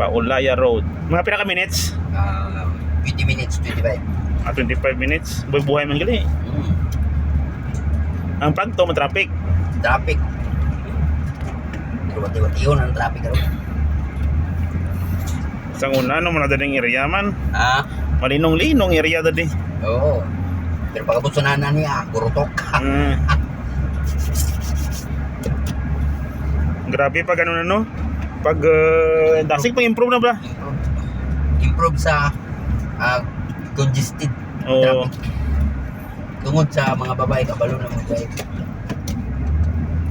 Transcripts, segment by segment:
Paulaya Road. Mga pila ka minutes? 20 minutes, 25. 25 minutes. Buhay man gali. Ang pagto mo traffic. Traffic. Pero wati-wati yun ang traffic ron. Sa una no man dading area man. Malinong-linong area dadi. Oo. Pero pagkabot sa nanan niya, gurutok. Grabe pag ano na no. Pag dasig pang improve na ba? Improve sa congested Oo. traffic. Tungod sa mga babae, kabalo na mga babae.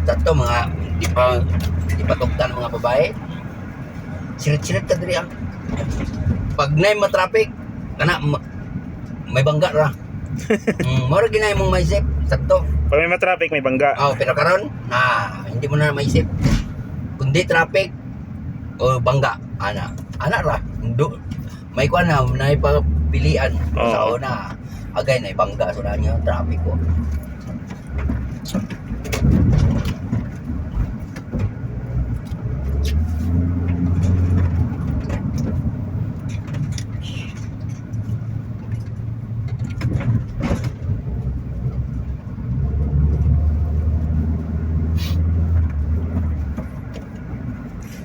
Tato mga di pa tuktan mga babae. Sirit-sirit ka diri ang. Pag nay ma-traffic, kana may bangga ra. Mora ginay mong maisip, sakto. Pag may ma-traffic may bangga. Pero karon hindi mo na maisip. Kundi traffic o bangga, ana ra. May kuan na pilian sa una. Agay na bangga so na niya traffic ko.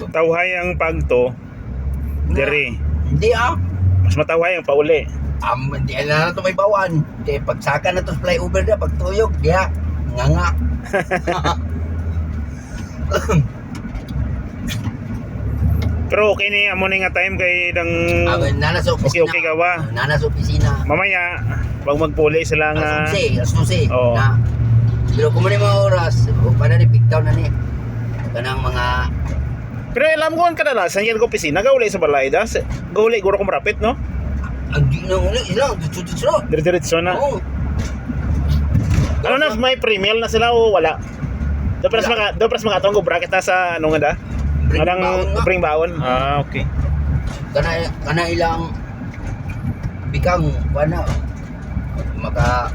Tawhay ang pagto. Diri. Hindi Mas matawhay ang pauli. Hindi na to may bawan. Kaya pagsaka na to sa flyover na, pagtuyog, diya, nga. Pero okay ni amo ni nga time kay dang Nana sa opisina. okay gawa. Nana sa opisina. Mamaya pag magpuli sila nga Alas 11. Oo. Na. Pero kung mga oras, paano ni pick down na ni? Kanang mga pero alam ko ang kadalasan yan ko opisina gaulay sa balay das. Gaulay guro ko marapit no. ang di na uli ilang tututuro. Diretso na. Oo. Ano na may premium na sila o wala? Do pras mga atong go bracket na sa ano nga da? Anong bring baon? Okay. Kana ilang bikang wala maka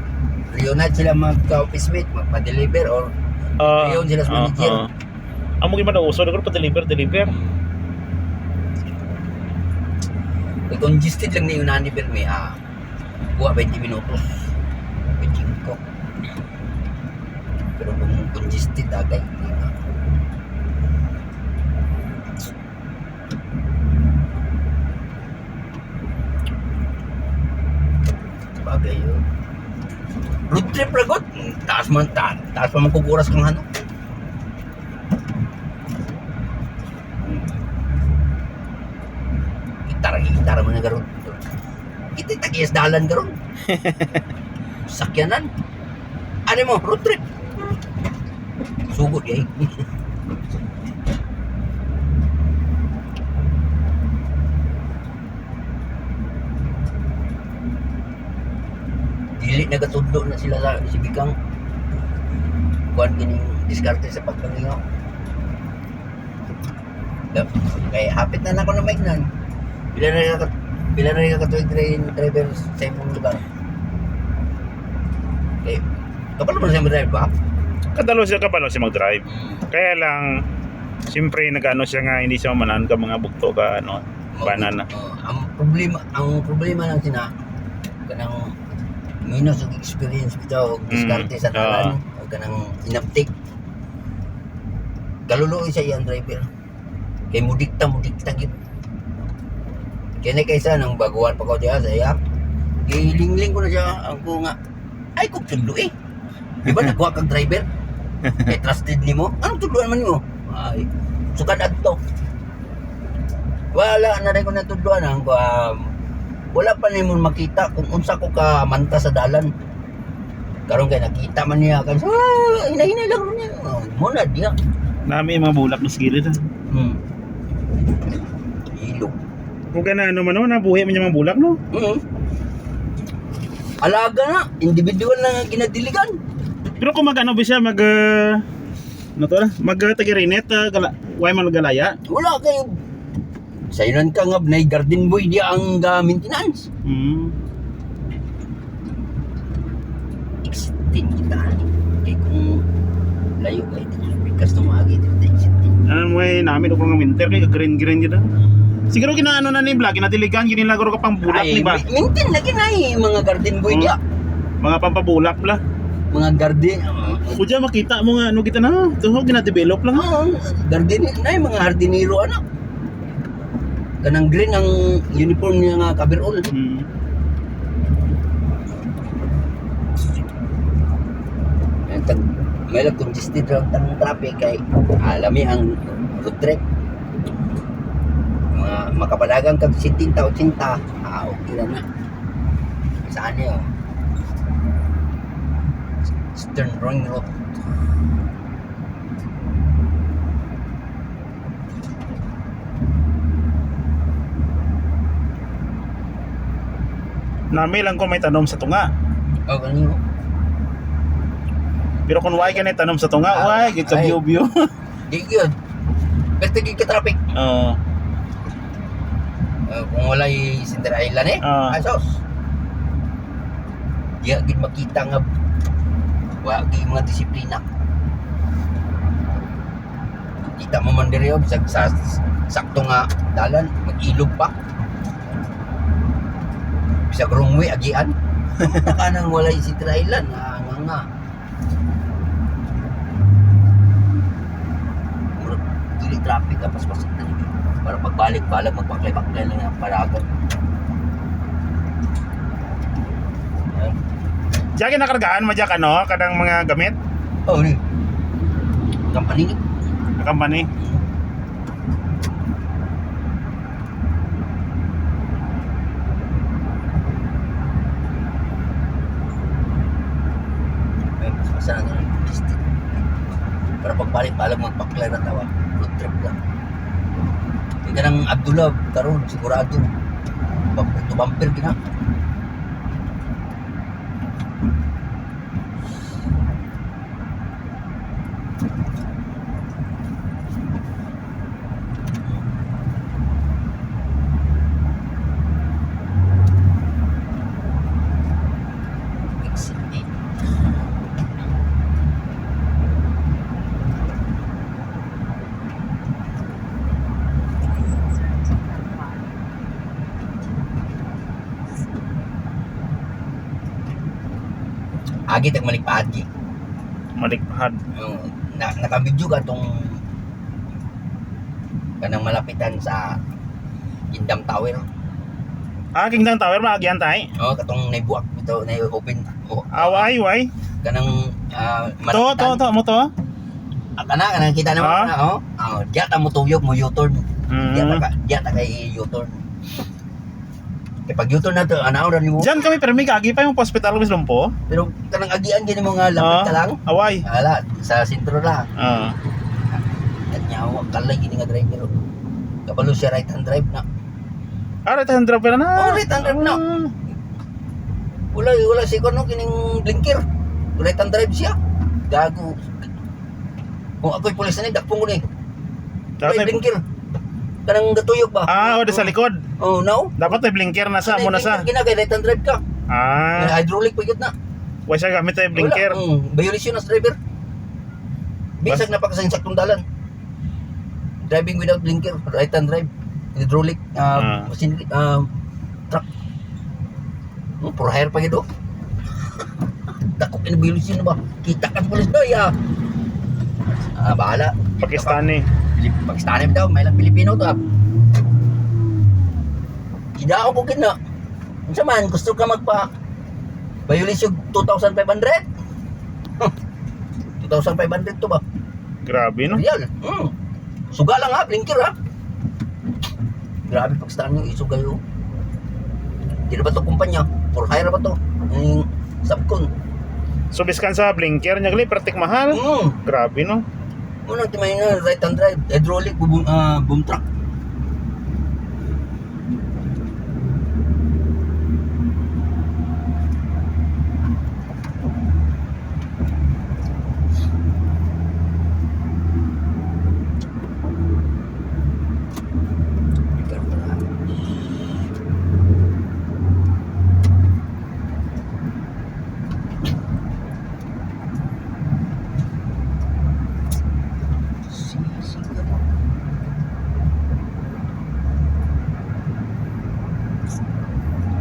reunite sila magka-office mate, magpa-deliver or reun sila sa manager. Amo gyud man uso ko pa-deliver. May congested lang ni unani permi buwa 20 minutos. 25. Pero kung congested agay hindi na. Bagay yun. Road trip ragot. Taas pa man kukuras kang ano. Gitara mo na garon. Iti tagiyas dalan garon. Sakyanan. Ano mo, road trip. Sugod yay. Dili nagatudlo na sila sa Sibikang. Kuan kining diskarte sa pagpangingaw. Kaya hapit na ako na mic nan. Bila na katuig driver sa imong lugar. Kapalo mo siya mag-drive ba? Kadalo siya mag-drive. Kaya lang siyempre nag-ano siya nga hindi siya mamanan ka mga bugto ka ano, banana. Ang problema lang sina kanang minus og experience bitaw og diskarte sa talan o kanang inaptik. Kaluluoy sa iyang driver. Kay mudikta gyud. Kaya kaysa nang baguhan pa ko diya sa iya. Gilingling ko na siya ako nga. Ay kung tulo eh. Di ba nagkuha kang driver? Kay trusted nimo. Anong tudloan man nimo? Ay, sukad adto. Wala na rin ko natudloan ang wala pa nimo makita kung unsa ko ka manta sa dalan. Karon kay nakita man niya kan hina-hina lang niya. Mo na diya. Nami mga bulak mas gilid. Ilog. Kung na ano man no, nabuhay man yung mga bulak no. Alaga na, individual na ginadiligan. Pero kung mag-ano ba siya mag-tagirinet, way man galaya? Wala kayo. Sayunan ka nga, na garden boy di ang maintenance. Extend kita. Kaya kung layo kayo, bikas tumagi. Ano mo namin kung ng winter kaya green yun Siguro ginaano na ni vlog, ginadiligan ginilagro ka pang bulak ni ba? Mintin lagi na mga garden boy dia. Mga pampabulak la. Mga garden. Kuya makita mo nga ano kita na, tuho gina-develop lang. Garden na mga hardinero ano. Kanang green ang uniform niya nga coverall. May lang congested lang ang traffic kay alami ang road trip. Mga makapalagang kag 70 80, okay lang na. Saan niyo? Eastern Ring Road. Nami lang kung may tanom sa tunga. Oh, kanino? Pero kung why ka na tanom sa tunga, why gito ay. view. Di yun. Pero tigil ka traffic. Oo. Kung wala yung Cinder Island asos. Di agad makita nga wala yung mga disiplina. Kita mo man diri sa sakto nga dalan, mag-ilog pa. Bisa wrong way agian. Taka nang wala yung Cinder Island, nga. Dili traffic kapag pasok na dito. Para pagbalik-balik, magpaklay-paklay lang ang paragon. Diya kinakargaan mo diya ano, kadang mga gamit, Oh, ni. Company ni. company. Saan ang listed? Para pagbalik-balik, magpaklay na tawa. Road trip lang. Hindi ka ng Abdullah, karoon, sigurado. Bumper to bumper gina. Agi tag malikpaad gi. Malikpad. Nakabidyo ka tong kanang malapitan sa Indam Tower. Kingdom Tower maagian tay. Katong naibuak ito, nai-open. Away, why? Kanang To mo to. Kanang kita naman diya ta mo tuyok mo U-turn. Diya ta kay U-turn. Kaya pag U-turn na to, anaw rin mo. Diyan kami pero may kagi pa yung hospital ng Lumpo. Pero kanang agian gini mo nga lapit ka lang. Away. Ala, sa sentro lang. Ah. At nyawa, kalay gini nga driver. Kabalo siya right hand drive na. Right hand drive na. Right hand drive na. Wala si Kono kining blinker. Right hand drive siya. Gago. Kung ako'y pulis na dakpong ko ni. Wala blinker. Kanang gatuyok ba? O sa likod. Oh, no. Dapat may blinker na sa, muna sa. Ginagay right hand drive ka. Hydraulic pa yun na. Wala siya gamit tayo blinker. Violation as driver. Bisag na pa kasi sa saktong dalan. Driving without blinker, right hand drive. Hydraulic, machinery, truck. For hire pa yun. Takot in violation na ba? Kita ka sa polis ba? Bahala. Pakistani. Pakistani daw, may lang Pilipino to. Hidao ko gina. Ano man, gusto ka magpa violation 2,500? 2,500 to ba? Grabe no? Real. Suga lang ha, blinker ha. Grabe Pakistani yung isuga yun. Hindi na ba ito kumpanya? For hire ba ito? Yung subcon. So biskan sa blinker niya gali, pertik mahal. Grabe no? Unang timay na right hand drive, hydraulic, boom truck.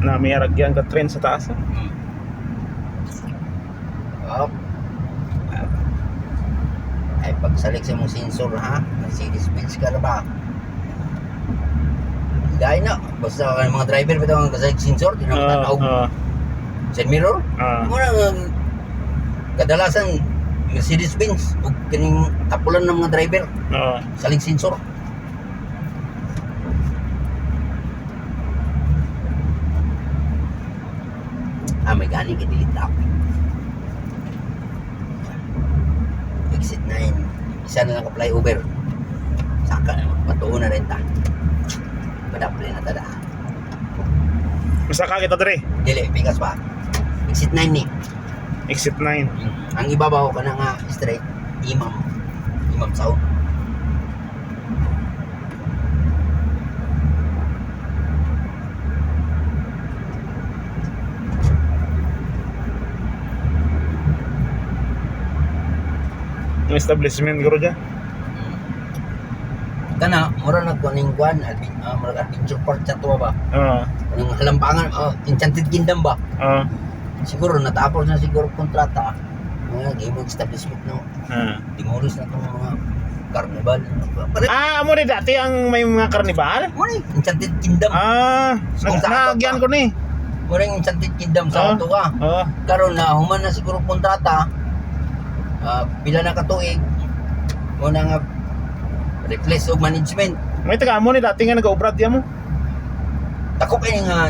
Na may aragyan ka train sa taas. Oh. Ay pagsalik sa mong sensor ha, Mercedes-Benz ka na ba? Dahil na, basta ang mga driver pa ito ang kasalik sensor, tinatawag side mirror. Muna kadalasan Mercedes-Benz ug kining tapulan ng mga driver saling sensor. May gani kadilit ako. Exit 9. Isa na lang ka flyover. Saka patuon na rin ta. Padaplay na tada. Masa ka kita dre? Dili, pikas pa. Exit 9 ni. Exit 9. Ang ibabaw ka na nga straight Imam South. Yung establishment guro dyan. Kana mura na kuning kuan mura adventure park sa tuwa ba. Ang halampangan Enchanted Kingdom ba. Siguro natapos na siguro kontrata. Mga game establishment no. Demolis na tong mga carnival. Amo ni dati ang may mga karnibal? Muna Enchanted Kingdom. Nagyan ko ni. Mura Enchanted Kingdom sa tuwa. Karon na human na siguro kontrata. Pila na katuig muna nga replace og management. May taga mo ni dati nga nag-obrad diya mo. Tako kay nga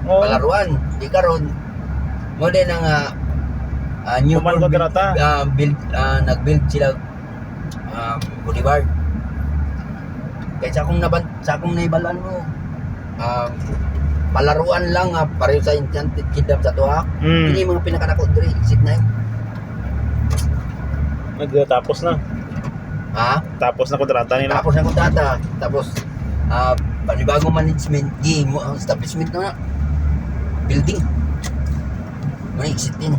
palaruan. Di karon mo din nga new kontrata. build nag-build sila boulevard. Kaya sa akong naibalan mo palaruan lang pareho sa Enchanted Kingdom sa tuwa. Kini mga pinakadako diri exit 9. Nagtapos na. Tapos na kontrata nila. Tapos na kontrata. Tapos panibagong management game establishment na building. May exit din.